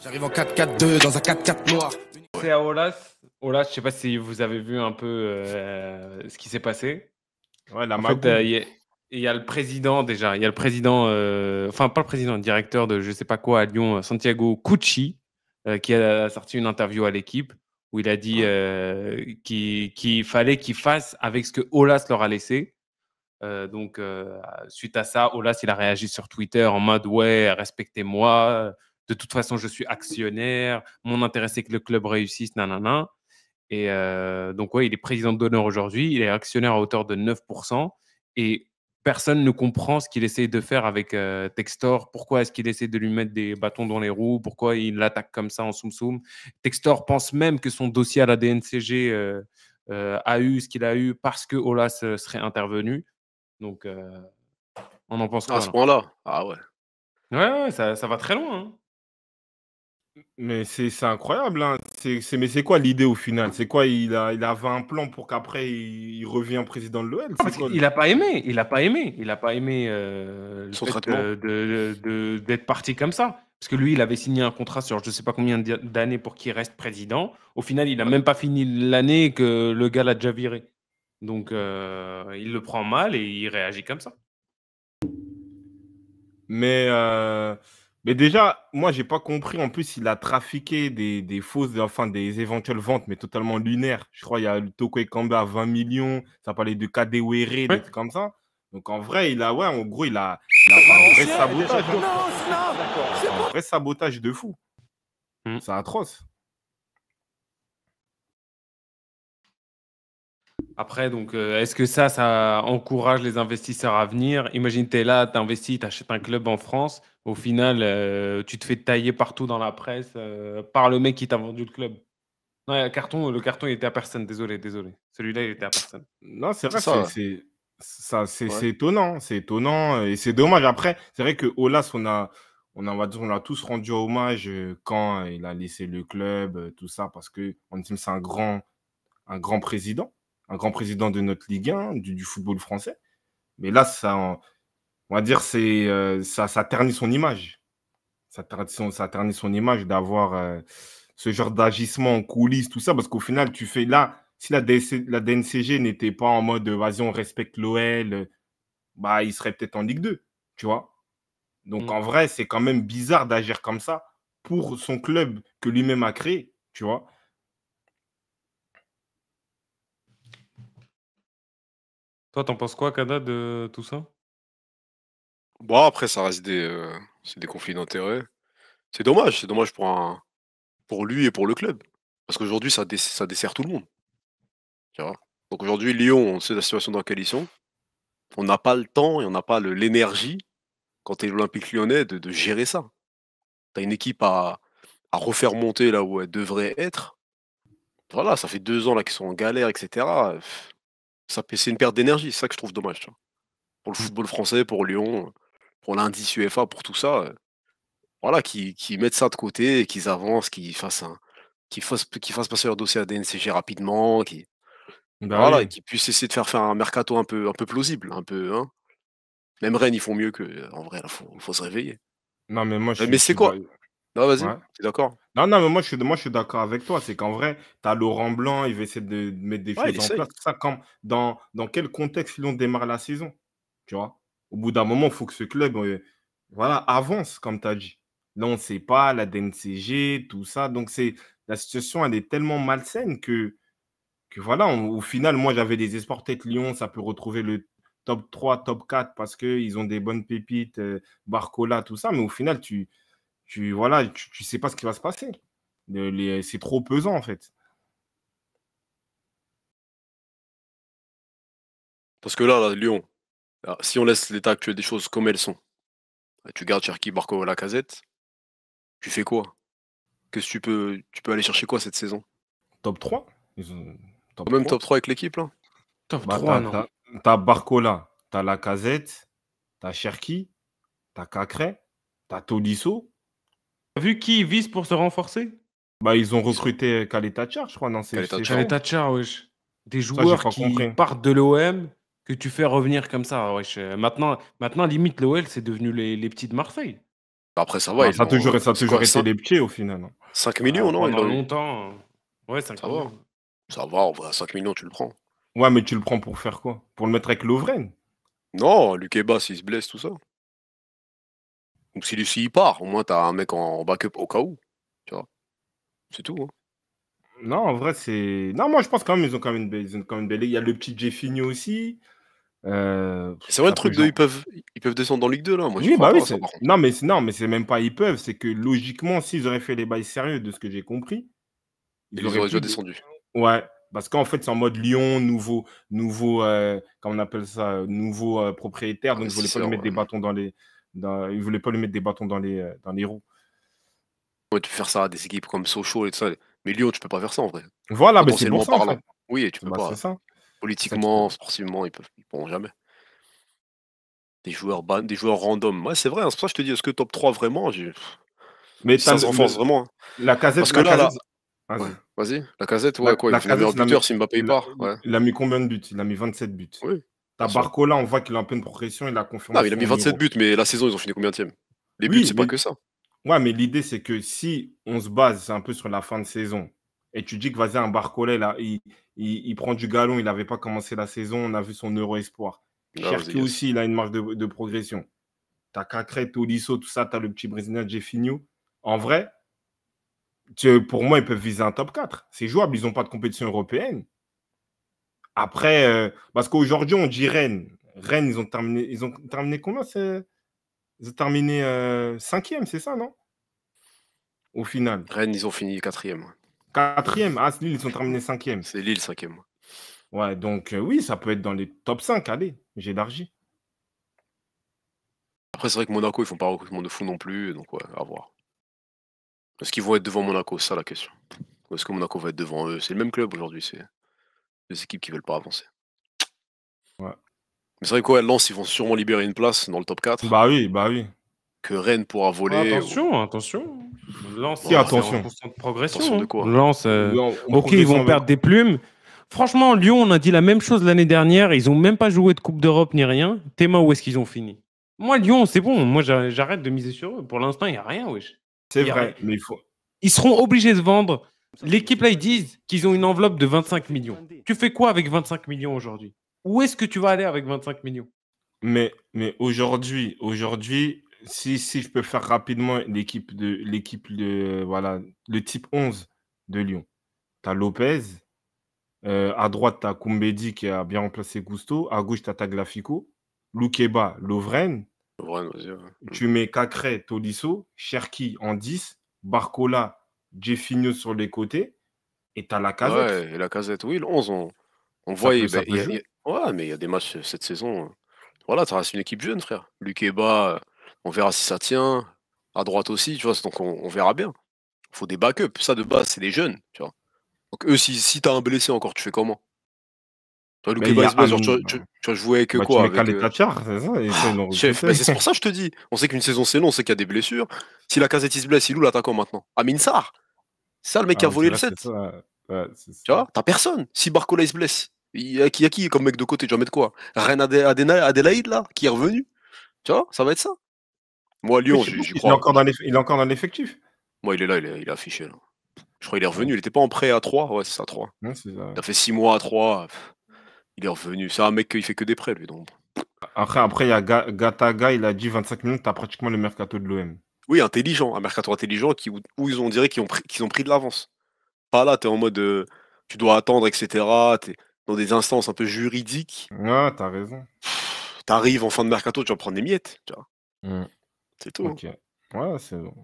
J'arrive en 4-4-2 dans un 4-4 noir. C'est à Olas. Olas, je sais pas si vous avez vu un peu ce qui s'est passé. Ouais, la En fait, magouille. il y a le président déjà. Il y a le président, enfin pas le président, le directeur de je sais pas quoi à Lyon, Santiago Cucci, qui a sorti une interview à l'équipe où il a dit qu'il fallait qu'ils fassent avec ce que Olas leur a laissé. Donc, suite à ça, Olas, il a réagi sur Twitter en mode ouais, respectez-moi. De toute façon, je suis actionnaire. Mon intérêt, c'est que le club réussisse, nanana. Et donc, ouais, il est président d'honneur aujourd'hui. Il est actionnaire à hauteur de 9%. Et personne ne comprend ce qu'il essaie de faire avec Textor. Pourquoi est-ce qu'il essaie de lui mettre des bâtons dans les roues? Pourquoi il l'attaque comme ça en soum-soum? Textor pense même que son dossier à la DNCG a eu ce qu'il a eu parce que Olas serait intervenu. Donc, on en pense À quoi ce là? point-là? Ah ouais. Ouais, ça va très loin. Hein. Mais c'est incroyable, hein. Mais c'est quoi l'idée au final? C'est quoi? Il avait un plan pour qu'après il revienne président de l'OL? Non, C'est parce quoi? qu'il n'a pas aimé. Il n'a pas aimé. Il n'a pas aimé le Son fait traitement. d'être parti comme ça. Parce que lui, il avait signé un contrat sur je ne sais pas combien d'années pour qu'il reste président. Au final, il n'a même pas fini l'année que le gars l'a déjà viré. Donc, il le prend mal et il réagit comme ça. Mais déjà, moi, j'ai pas compris. En plus, il a trafiqué des fausses, enfin, des éventuelles ventes, mais totalement lunaires. Je crois il y a le Toko Ekambi à 20 millions. Ça parlait de Kadewere, des Ouais. trucs comme ça. Donc, en vrai, ouais, en gros, il a fait un vrai sabotage. C'est un vrai sabotage de fou. Mm. C'est atroce. Après, donc, est-ce que ça encourage les investisseurs à venir? Imagine, tu es là, tu investis, tu achètes un club en France. Au final, tu te fais tailler partout dans la presse par le mec qui t'a vendu le club. Ouais, le carton, il était à personne. Désolé. Celui-là, il était à personne. Non, c'est C'est vrai, ça. c'est Ouais. étonnant. C'est étonnant et c'est dommage. Après, c'est vrai que Olas, on va dire, on l'a tous rendu hommage quand il a laissé le club, tout ça, parce que on estime que c'est un grand président, un grand président de notre Ligue 1, du football français. Mais là, on va dire, ça ternit son image. Ça ternit son image d'avoir ce genre d'agissement en coulisses, tout ça, parce qu'au final, tu fais là, si la DNCG n'était pas en mode vas-y, on respecte l'OL, bah, il serait peut-être en Ligue 2, tu vois. Donc Mm. en vrai, c'est quand même bizarre d'agir comme ça pour son club que lui-même a créé, tu vois. Toi, t'en penses quoi, Kada, de tout ça? Bon, après, ça reste c'est des conflits d'intérêts. C'est dommage pour lui et pour le club. Parce qu'aujourd'hui, ça dessert tout le monde, tu vois? Donc aujourd'hui, Lyon, on sait la situation dans laquelle ils sont. On n'a pas le temps et on n'a pas l'énergie, quand tu es l'Olympique Lyonnais, de gérer ça. Tu as une équipe à refaire monter là où elle devrait être. Voilà, ça fait 2 ans là qu'ils sont en galère et cetera. C'est une perte d'énergie, c'est ça que je trouve dommage, tu vois? Pour le Mm. football français, pour Lyon, pour l'indice UEFA, pour tout ça, voilà, qu'ils mettent ça de côté et qu'ils avancent, qu'ils fassent passer leur dossier à DNCG rapidement, Bah voilà, et oui. qu'ils puissent essayer de faire un mercato un peu plausible, un peu, hein? Même Rennes, ils font mieux qu'eux, en vrai, là, faut se réveiller. Non, mais moi, Mais je c'est suis quoi? Non, vas-y, ouais. tu es d'accord? Non, non, mais moi, je suis d'accord avec toi. C'est qu'en vrai, tu as Laurent Blanc, il va essayer de mettre des Ouais, il choses en place. essaye. Ça, dans quel contexte Lyon démarre la saison, tu vois? Au bout d'un moment, il faut que ce club, voilà, avance, comme tu as dit. Là, on ne sait pas, la DNCG, tout ça. Donc, la situation, elle est tellement malsaine que voilà, au final, moi, j'avais des espoirs. Peut-être Lyon, ça peut retrouver le top 3, top 4 parce qu'ils ont des bonnes pépites, Barcola, tout ça. Mais au final, voilà, tu sais pas ce qui va se passer. C'est trop pesant, en fait. Parce que là, Lyon, si on laisse l'état actuel des choses comme elles sont, tu gardes Cherki, Barco, Lacazette, tu fais quoi? Qu'est-ce que tu peux aller chercher quoi cette saison? Top 3. Ils ont top Même 3. top 3 avec l'équipe là? Top Bah, 3, non. t'as Barcola, t'as Lacazette, t'as Cherki, t'as Cacré, t'as Tolisso. T'as vu qui vise pour se renforcer? Bah, ils ont Ils ont recruté Kaleta Tchar, je crois, dans Kaleta c'est ça? Tchar. Khaled Tchar, wesh. Des Ça, j'ai joueurs pas qui compris. partent de l'OM, que tu fais revenir comme ça, wesh. Maintenant, limite, l'OL, c'est devenu les petits de Marseille. Après, ça va, Ça a toujours, ça a c'est toujours quoi, été les petits au final, hein. 5 millions, non? Pendant longtemps. Ouais, 5 Ça va. millions. Ça va, en vrai, 5 millions, tu le prends. Ouais, mais tu le prends pour faire quoi? Pour le mettre avec Lovren? Non, Lukeba, s'il se blesse, tout ça. Donc s'il part, au moins t'as un mec en backup au cas où. Tu vois. C'est tout. Hein. Non, en vrai, c'est. Non, moi, je pense quand même ils ont quand même une belle. Ils ont quand même une belle. Il y a le petit Jeffinho aussi. C'est vrai le Ça peut truc de ils peuvent descendre dans Ligue 2 là. Moi j'y Oui, crois bah oui. pas à ça par contre. Non, mais c'est même pas ils peuvent. C'est que logiquement, s'ils auraient fait les bails sérieux, de ce que j'ai compris, Ils ils auraient auraient déjà pu. descendu. Ouais, parce qu'en fait, c'est en mode Lyon, comment on appelle ça, nouveau propriétaire. Donc, ils voulaient pas lui Investisseur, mettre des ouais. bâtons ils voulaient pas lui mettre des bâtons dans les roues. Ouais, tu peux faire ça à des équipes comme Sochaux et tout ça. Mais Lyon, tu peux pas faire ça en vrai. Voilà, mais c'est pour Potentiellement ça en parlant. fait. Oui, tu peux Bah, c'est pas. ça. C'est ça qui Politiquement, sportivement, ils pourront jamais. Des joueurs random. Ouais, c'est vrai, hein, c'est pour ça que je te dis, est-ce que top 3 vraiment Mais si t'as ça s'enfonce vraiment. Hein. la casette, Parce que là, vas-y. ouais, vas-y. La Casette, ouais, quoi, il La va finir meilleur casette, buteur si Mbappé part. Ouais. il a mis combien de buts? Il a mis 27 buts. Oui, T'as bien sûr. Barcola, on voit qu'il a un peu une progression, il a Non, confirmé mais il a mis son 27 numéro. buts, mais la saison, ils ont fini combienième? Les buts, Oui, c'est pas que ça. ouais, mais l'idée, c'est que si on se base un peu sur la fin de saison, et tu dis que vas-y, un Barcola, là, il prend du galon, il n'avait pas commencé la saison, on a vu son Euro Espoir. Ah, vas-y, Cherki yes. aussi, il a une marge de progression. T'as Cacré, Tolisso, tout ça, t'as le petit Brésilien Jeffinho. En vrai, pour moi, ils peuvent viser un top 4. C'est jouable, ils n'ont pas de compétition européenne. Après, parce qu'aujourd'hui, on dit Rennes. Rennes, ils ont terminé combien? Ils ont terminé 5e, c'est ça, non? Au final. Rennes, ils ont fini 4e. 4e. Ah, Lille, ils ont terminé 5e. C'est Lille 5e. Ouais, donc oui, ça peut être dans les top 5. Allez, j'élargis. Après, c'est vrai que Monaco, ils font pas un recrutement de fou non plus, donc ouais, à voir. Est-ce qu'ils vont être devant Monaco? C'est ça la question. Ou est-ce que Monaco va être devant eux? C'est le même club aujourd'hui, c'est deux équipes qui veulent pas avancer. Ouais. Mais c'est vrai que ouais, Lens, ils vont sûrement libérer une place dans le top 4. Bah oui, bah oui. Que Rennes pourra voler. Attention. Lens, Si, c'est attention. en constante progression. Attention de hein. quoi? Lens, On ok, ils vont perdre des plumes. Franchement, Lyon, on a dit la même chose l'année dernière. Ils n'ont même pas joué de Coupe d'Europe ni rien. Théma, où est-ce qu'ils ont fini? Moi, Lyon, c'est bon. Moi, j'arrête de miser sur eux. Pour l'instant, il n'y a rien, wesh. C'est Y a vrai, rien. mais il faut. Ils seront obligés de vendre. L'équipe, là, ils disent qu'ils ont une enveloppe de 25 millions. Tu fais quoi avec 25 millions aujourd'hui? Où est-ce que tu vas aller avec 25 millions? Mais aujourd'hui, si je peux faire rapidement l'équipe de voilà, le type 11 de Lyon. Tu as Lopez, à droite, tu as Koumbedi qui a bien remplacé Gusto, à gauche, tu as Tagliafico, Loukeba, Lovren, Rennes, vas-y. Ouais. tu mets Cacré, Tolisso, Cherki en 10, Barcola, Jeffinho sur les côtés, et tu as la Casette. Ouais, et la Casette, oui, le 11, on Ça voit. peut jouer. Ouais, mais il y a des matchs cette saison. Voilà, ça reste une équipe jeune, frère. Lukeba, on verra si ça tient. À droite aussi, tu vois, donc on verra bien. Il faut des backups. Ça, de base, c'est des jeunes, tu vois. Donc eux, si t'as un blessé encore, tu fais comment? Toi, Mais il y Lukeba, a il se blesse, genre, Anne. tu vas jouer avec Bah, tu quoi? mets Avec. Kaletachar, c'est ça, et ça, ils l'ont Chef, recruté. c'est pour ça que je te dis. On sait qu'une saison, c'est long, on sait qu'il y a des blessures. Si la Casette, il se blesse, il est où l'attaquant maintenant? Amin Sarr. C'est ça, le mec qui Ah a oui, c'est volé le vrai, c'est 7. ça. Ouais, c'est Tu ça. vois, t'as personne. Si Barcola il se blesse, il y a qui comme mec de côté? Tu vas mettre quoi? Reine Adélaïde, là, qui est revenu? Tu vois, ça va être ça. Moi, Mais Lyon, je sais pas j'y s'il est crois. encore il est encore dans l'effectif. Moi, il est là, il est affiché. Là. Je crois qu'il est revenu. Il était pas en prêt à 3. Ouais, c'est ça, 3. Ouais, c'est ça. Il a fait 6 mois à 3. Il est revenu. C'est un mec qui fait que des prêts, lui. Donc. Après, il y a Gataga, il a dit 25 minutes, tu as pratiquement le mercato de l'OM. Oui, intelligent. Un mercato intelligent où on dirait qu'ils ont pris de l'avance. Pas là, t'es en mode tu dois attendre, etc. T'es dans des instances un peu juridiques. Ouais, t'as raison. T'arrives en fin de mercato, tu vas prendre des miettes. Tu vois. Mm. C'est tout. Ok. Ouais, c'est bon.